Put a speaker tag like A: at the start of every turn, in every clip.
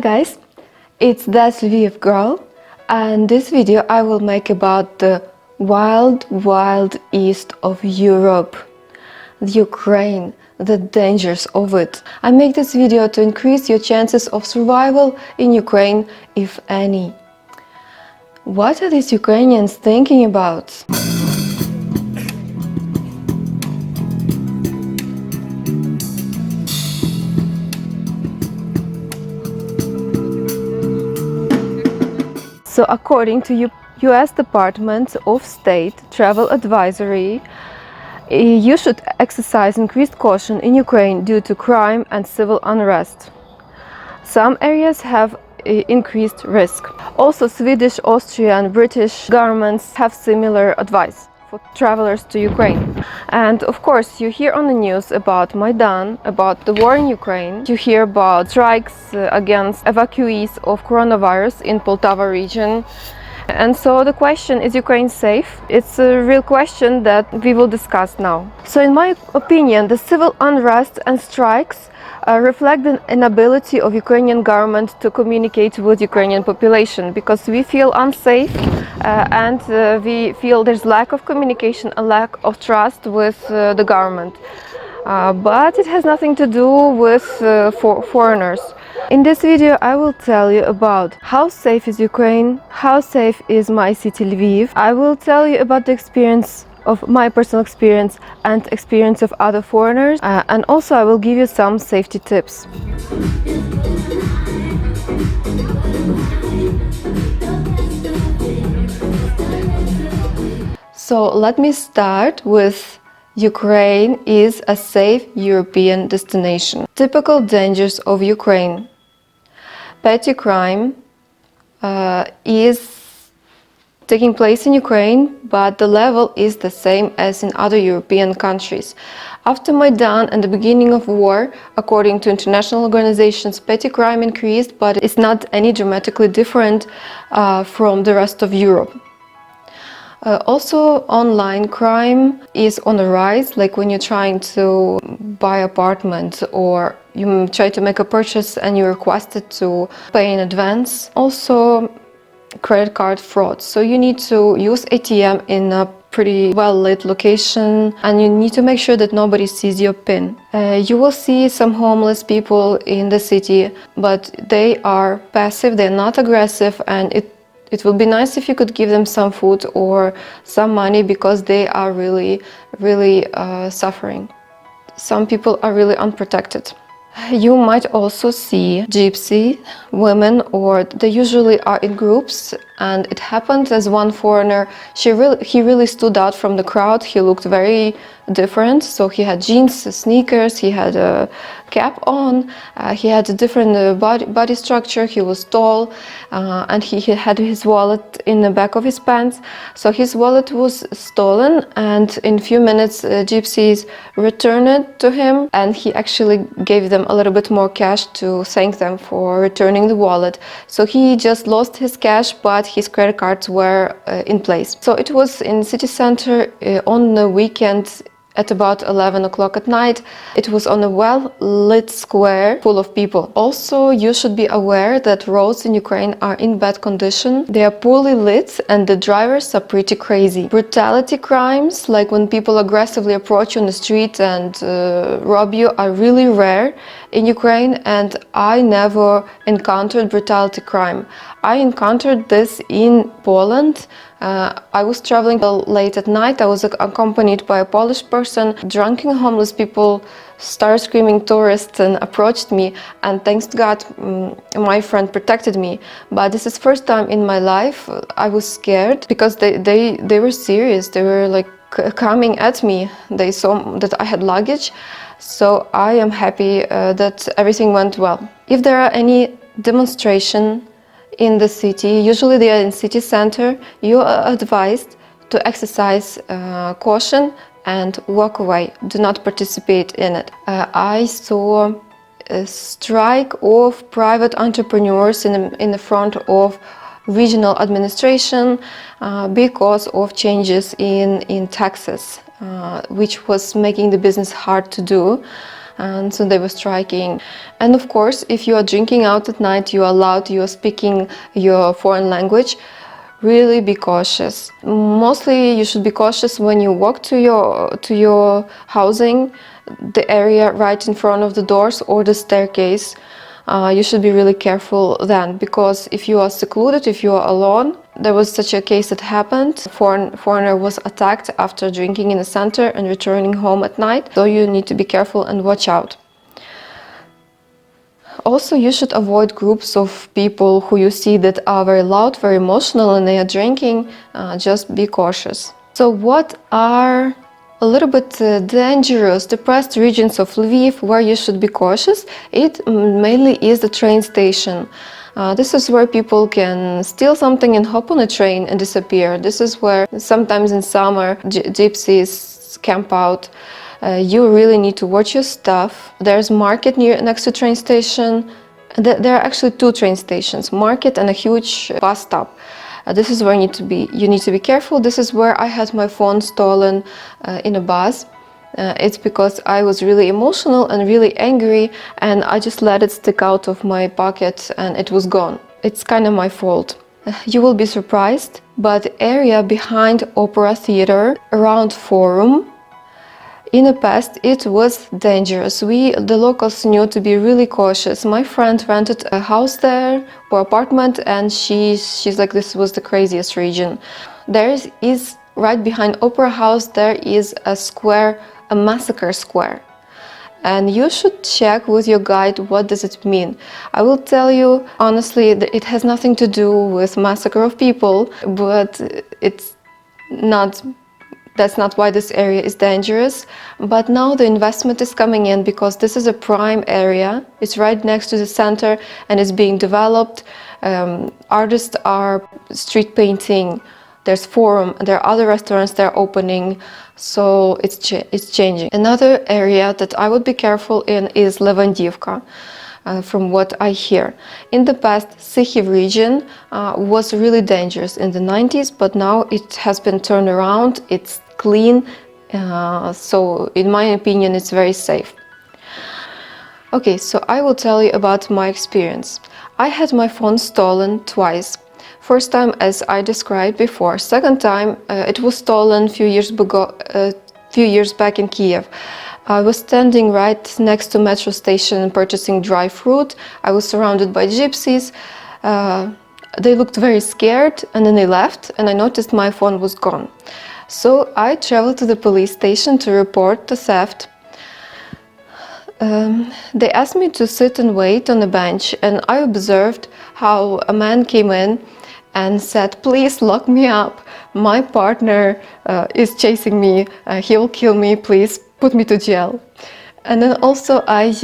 A: guys, it's that Lviv girl, and this video I will make about the wild east of Europe, the Ukraine, the dangers of it. I make this video to increase your chances of survival in Ukraine, if any. What are these Ukrainians thinking about? So according to US Department of State Travel Advisory, you should exercise increased caution in Ukraine due to crime and civil unrest. Some areas have increased risk. Also, Swedish, Austrian, British governments have similar advice for travelers to Ukraine. And of course, you hear on the news about Maidan, about the war in Ukraine. You hear about strikes against evacuees of coronavirus in Poltava region. And so the question, is Ukraine safe? It's a real question that we will discuss now. So in my opinion, the civil unrest and strikes reflect the inability of Ukrainian government to communicate with Ukrainian population, because we feel unsafe and we feel there's lack of communication, a lack of trust with the government. But it has nothing to do with foreigners. In this video I will tell you about how safe is Ukraine, how safe is my city Lviv. I will tell you about the experience of my personal experience and experience of other foreigners, and also I will give you some safety tips. So let me start with Ukraine is a safe European destination. Typical dangers of Ukraine. Petty crime is taking place in Ukraine, but the level is the same as in other European countries. After Maidan and the beginning of war, according to international organizations, petty crime increased, but it's not any dramatically different from the rest of Europe. Also, online crime is on the rise, like when you're trying to buy an apartment or you try to make a purchase and you're requested to pay in advance. Also, credit card fraud. So you need to use ATM in a pretty well-lit location, and you need to make sure that nobody sees your PIN. You will see some homeless people in the city, but they are passive, they're not aggressive, and it would be nice if you could give them some food or some money, because they are really suffering. Some people are really unprotected. You might also see gypsy women, or they usually are in groups, and it happened as one foreigner. He really stood out from the crowd. He looked very different. So he had jeans, sneakers, he had a cap on, he had a different body structure, he was tall, and he had his wallet in the back of his pants. So his wallet was stolen, and in a few minutes gypsies returned it to him, and he actually gave them a little bit more cash to thank them for returning the wallet. So he just lost his cash, but his credit cards were in place. So it was in city center on the weekend at about 11 o'clock at night. It was on a well-lit square full of people. Also, you should be aware that roads in Ukraine are in bad condition. They are poorly lit and the drivers are pretty crazy. Brutality crimes, like when people aggressively approach you on the street and rob you, are really rare in Ukraine, and I never encountered brutality crime. I encountered this in Poland. I was traveling late at night. I was accompanied by a Polish person. Drunken homeless people started screaming tourists and approached me, and thanks to God my friend protected me. But this is first time in my life I was scared, because they were serious. They were like coming at me. They saw that I had luggage. So I am happy that everything went well. If there are any demonstration in the city, usually they are in city center, you are advised to exercise caution and walk away. Do not participate in it. I saw a strike of private entrepreneurs in the front of regional administration because of changes in taxes, which was making the business hard to do. and so they were striking. And of course, if you are drinking out at night, you are loud, you are speaking your foreign language, really be cautious. Mostly you should be cautious when you walk to your housing, the area right in front of the doors or the staircase. You should be really careful then, because if you are secluded, if you are alone, there was such a case that happened. Foreigner was attacked after drinking in the center and returning home at night, so you need to be careful and watch out. Also, you should avoid groups of people who you see that are very loud, very emotional, and they are drinking. Just be cautious. So what are a little bit dangerous, depressed regions of Lviv where you should be cautious? It mainly is the train station. This is where people can steal something and hop on a train and disappear. This is where sometimes in summer gypsies camp out. You really need to watch your stuff. There's market next to train station. There are actually two train stations, market and a huge bus stop. This is where you need to be careful. This is where I had my phone stolen in a bus. It's because I was really emotional and really angry, and I just let it stick out of my pocket and it was gone. It's kind of my fault. You will be surprised, but the area behind Opera Theater, around Forum, in the past it was dangerous. The locals knew to be really cautious. My friend rented a house there or apartment, and she's like, this was the craziest region. There is right behind Opera House, there is a square, a massacre square. And you should check with your guide what does it mean. I will tell you honestly that it has nothing to do with massacre of people, but that's not why this area is dangerous. But now the investment is coming in because this is a prime area. It's right next to the center and it's being developed. Artists are street painting. There's Forum, there are other restaurants that are opening, so it's changing. Another area that I would be careful in is Levandivka, from what I hear. In the past, Kyiv region was really dangerous in the 90s, but now it has been turned around, it's clean, so in my opinion it's very safe. Okay, so I will tell you about my experience. I had my phone stolen twice. First time, as I described before. Second time, it was stolen a few years back in Kyiv. I was standing right next to metro station purchasing dry fruit. I was surrounded by gypsies. They looked very scared and then they left, and I noticed my phone was gone. So I traveled to the police station to report the theft. They asked me to sit and wait on a bench, and I observed how a man came in and said, "Please lock me up. My partner is chasing me. He will kill me. Please put me to jail." And then also as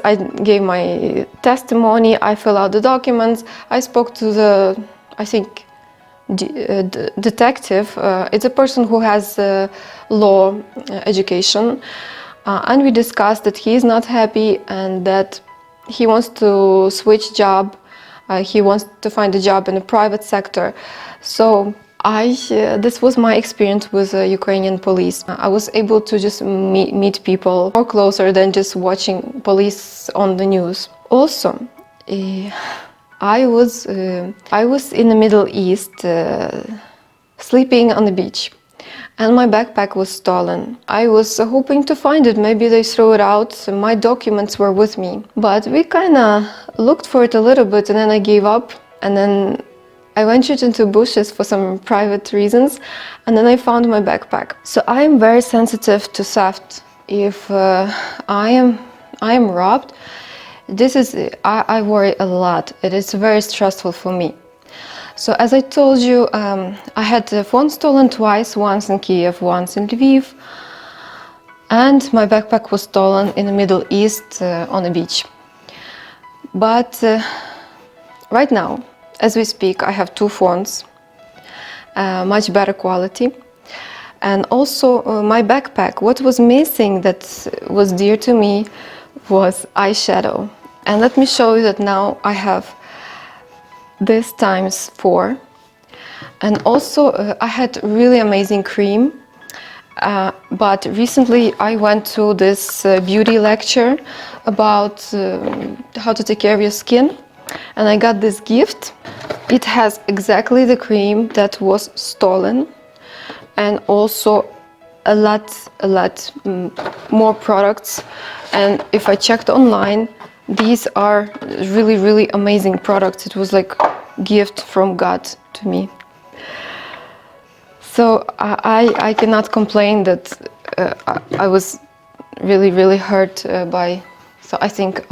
A: I gave my testimony, I filled out the documents. I spoke to the, I think, detective. It's a person who has law education. And we discussed that he is not happy and that he wants to switch job. He wants to find a job in the private sector. So this was my experience with Ukrainian police. I was able to just meet people more closer than just watching police on the news. Also, I was in the Middle East, sleeping on the beach, and my backpack was stolen. I was hoping to find it. Maybe they threw it out. My documents were with me. But we kind of looked for it a little bit, and then I gave up. And then I ventured into bushes for some private reasons, and then I found my backpack. So I am very sensitive to theft. If I am robbed, I worry a lot. It is very stressful for me. So as I told you, I had the phone stolen twice, once in Kyiv, once in Lviv, and my backpack was stolen in the Middle East on a beach. But right now, as we speak, I have two phones, much better quality. And also my backpack, what was missing that was dear to me was eyeshadow. And let me show you that now I have this ×4. And also I had really amazing cream, But recently I went to this beauty lecture about how to take care of your skin, and I got this gift. It has exactly the cream that was stolen, and also a lot more products. And if I checked online, these are really amazing products. It was like a gift from God to me. So I cannot complain that I was really hurt by. So I think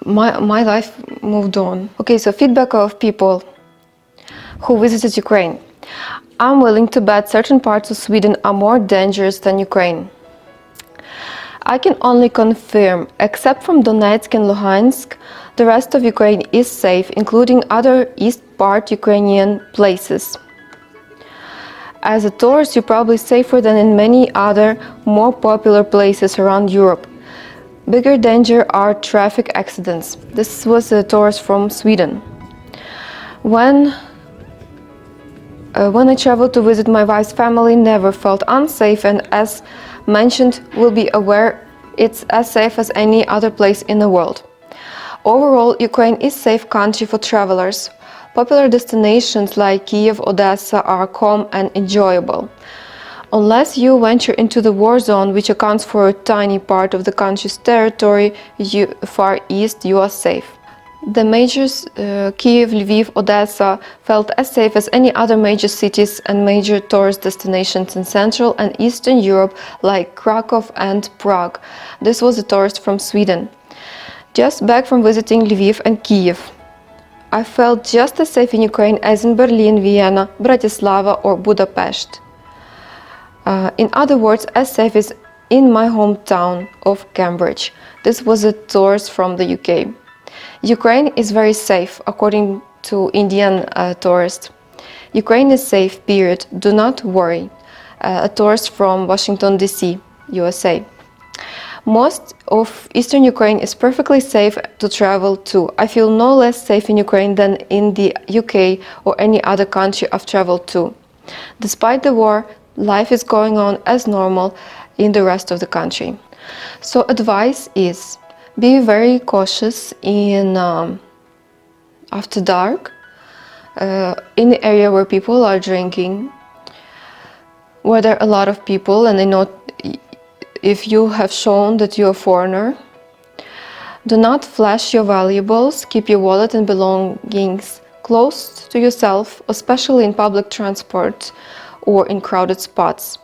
A: my life moved on. Okay, so feedback of people who visited Ukraine. I'm willing to bet certain parts of Sweden are more dangerous than Ukraine. I can only confirm, except from Donetsk and Luhansk, the rest of Ukraine is safe, including other east part Ukrainian places. As a tourist, you're probably safer than in many other more popular places around Europe. Bigger danger are traffic accidents. This was a tourist from Sweden. When I traveled to visit my wife's family, never felt unsafe, and as mentioned, will be aware it's as safe as any other place in the world. Overall, Ukraine is a safe country for travelers. Popular destinations like Kyiv, Odessa are calm and enjoyable. Unless you venture into the war zone, which accounts for a tiny part of the country's territory, far east, you are safe. The majors, Kyiv, Lviv, Odessa, felt as safe as any other major cities and major tourist destinations in Central and Eastern Europe like Krakow and Prague. This was a tourist from Sweden. Just back from visiting Lviv and Kyiv. I felt just as safe in Ukraine as in Berlin, Vienna, Bratislava or Budapest. In other words, as safe as in my hometown of Cambridge. This was a tourist from the UK. Ukraine is very safe, according to Indian tourist. Ukraine is safe, period. Do not worry. A tourist from Washington, D.C., USA. Most of Eastern Ukraine is perfectly safe to travel to. I feel no less safe in Ukraine than in the UK or any other country I've traveled to. Despite the war, life is going on as normal in the rest of the country. So advice is, be very cautious in after dark, in the area where people are drinking, where there are a lot of people, and they know if you have shown that you're a foreigner. Do not flash your valuables. Keep your wallet and belongings close to yourself, especially in public transport or in crowded spots.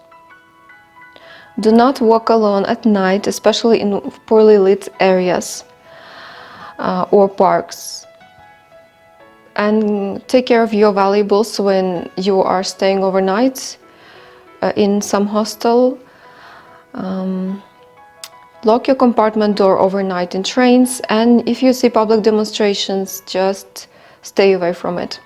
A: Do not walk alone at night, especially in poorly lit areas or parks. And take care of your valuables when you are staying overnight in some hostel. Lock your compartment door overnight in trains, and if you see public demonstrations, just stay away from it.